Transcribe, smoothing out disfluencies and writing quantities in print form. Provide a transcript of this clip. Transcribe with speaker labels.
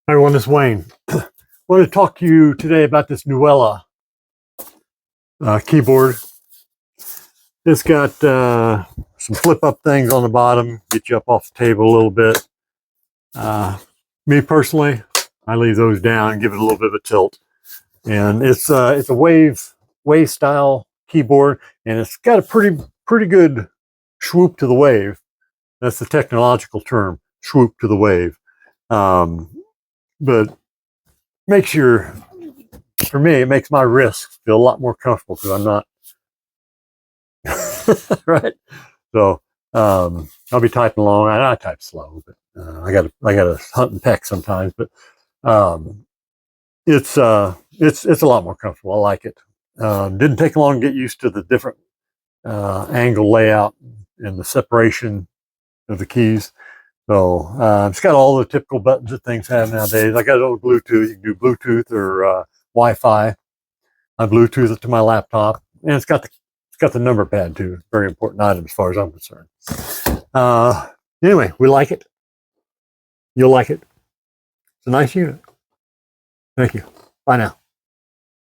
Speaker 1: Hi everyone, this is Wayne. I want to talk to you today about this Nulea keyboard. It's got some flip-up things on the bottom, get you up off the table a little bit. Me personally, I leave those down and give it a little bit of a tilt. And it's a wave style keyboard, and it's got a pretty good swoop to the wave. That's the technological term, swoop to the wave. But for me, it makes my wrist feel a lot more comfortable because I'm not right. So I'll be typing along. I type slow, but I got to hunt and peck sometimes. But it's a lot more comfortable. I like it. Didn't take long to get used to the different angle layout and the separation of the keys. So it's got all the typical buttons that things have nowadays. I got it over Bluetooth. You can do Bluetooth or Wi-Fi. I Bluetooth it to my laptop, and it's got the number pad too. Very important item as far as I'm concerned. Anyway, we like it. You'll like it. It's a nice unit. Thank you. Bye now.